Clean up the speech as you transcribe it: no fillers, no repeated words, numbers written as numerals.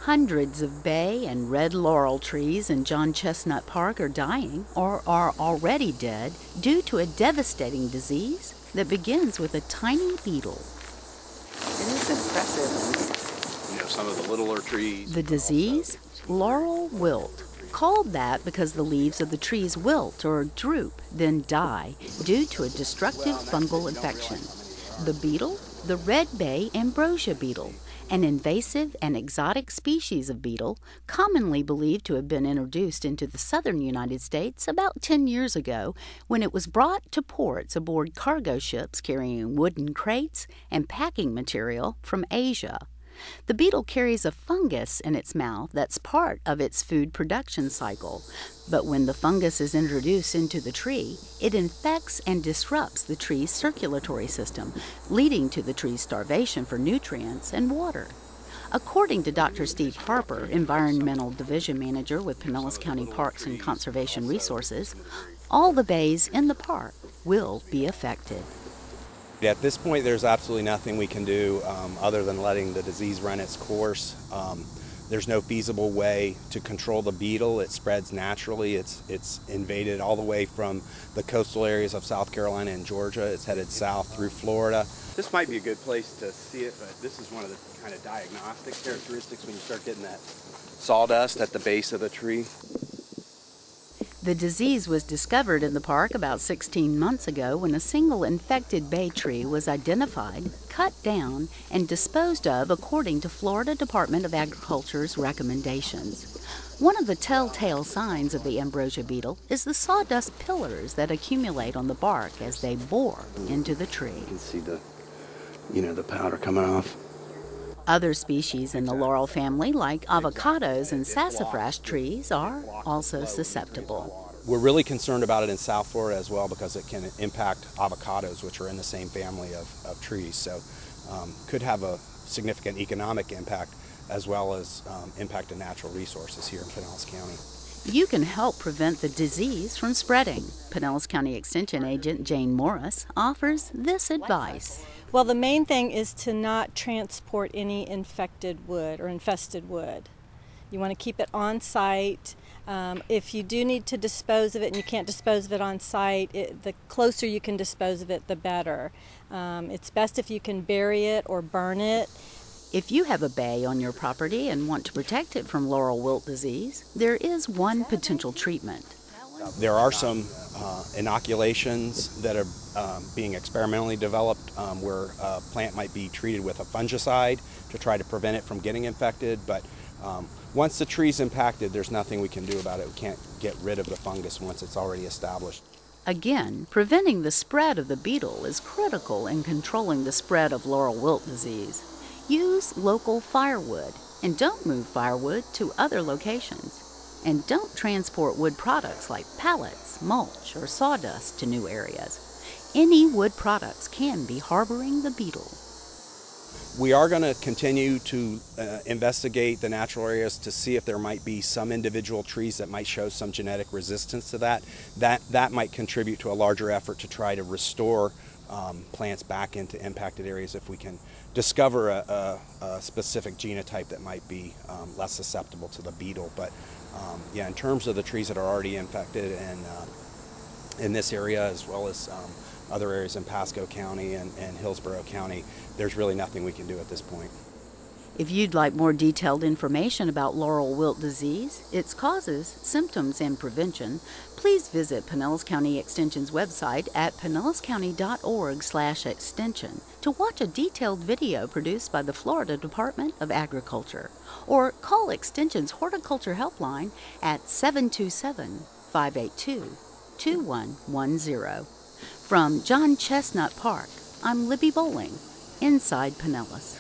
Hundreds of bay and red laurel trees in John Chesnut Park are dying or are already dead due to a devastating disease that begins with a tiny beetle. It is impressive. You know, some of the littler trees. The disease? Laurel Wilt. Called that because the leaves of the trees wilt or droop, then die, due to a destructive fungal infection. The beetle? The red bay ambrosia beetle, an invasive and exotic species of beetle commonly believed to have been introduced into the southern United States about 10 years ago when it was brought to ports aboard cargo ships carrying wooden crates and packing material from Asia. The beetle carries a fungus in its mouth that's part of its food production cycle, but when the fungus is introduced into the tree, it infects and disrupts the tree's circulatory system, leading to the tree's starvation for nutrients and water. According to Dr. Steve Harper, Environmental Division Manager with Pinellas County Parks and Conservation Resources, all the bays in the park will be affected. At this point, there's absolutely nothing we can do other than letting the disease run its course. There's no feasible way to control the beetle. It spreads naturally. It's invaded all the way from the coastal areas of South Carolina and Georgia. It's headed south through Florida. This might be a good place to see it, but this is one of the kind of diagnostic characteristics when you start getting that sawdust at the base of the tree. The disease was discovered in the park about 16 months ago when a single infected bay tree was identified, cut down, and disposed of according to Florida Department of Agriculture's recommendations. One of the telltale signs of the ambrosia beetle is the sawdust pillars that accumulate on the bark as they bore into the tree. You can see the powder coming off. Other species in the laurel family, like avocados and sassafras trees, are also susceptible. We're really concerned about it in South Florida as well because it can impact avocados, which are in the same family of trees. So could have a significant economic impact as well as impact to natural resources here in Pinellas County. You can help prevent the disease from spreading. Pinellas County Extension Agent Jane Morris offers this advice. Well, the main thing is to not transport any infected wood or infested wood. You want to keep it on site. If you do need to dispose of it and you can't dispose of it on site, the closer you can dispose of it, the better. It's best if you can bury it or burn it. If you have a bay on your property and want to protect it from laurel wilt disease, there is one potential treatment. There are some inoculations that are being experimentally developed where a plant might be treated with a fungicide to try to prevent it from getting infected, but once the tree's impacted, there's nothing we can do about it. We can't get rid of the fungus once it's already established. Again, preventing the spread of the beetle is critical in controlling the spread of laurel wilt disease. Use local firewood and don't move firewood to other locations. And don't transport wood products like pallets, mulch, or sawdust to new areas. Any wood products can be harboring the beetle. We are going to continue to investigate the natural areas to see if there might be some individual trees that might show some genetic resistance to that. That might contribute to a larger effort to try to restore plants back into impacted areas if we can discover a specific genotype that might be less susceptible to the beetle. But yeah, in terms of the trees that are already infected and in this area as well as other areas in Pasco County and Hillsborough County, there's really nothing we can do at this point. If you'd like more detailed information about laurel wilt disease, its causes, symptoms, and prevention, please visit Pinellas County Extension's website at pinellascounty.org/extension to watch a detailed video produced by the Florida Department of Agriculture, or call Extension's Horticulture Helpline at 727-582-2110. From John Chesnut Park, I'm Libby Bowling, inside Pinellas.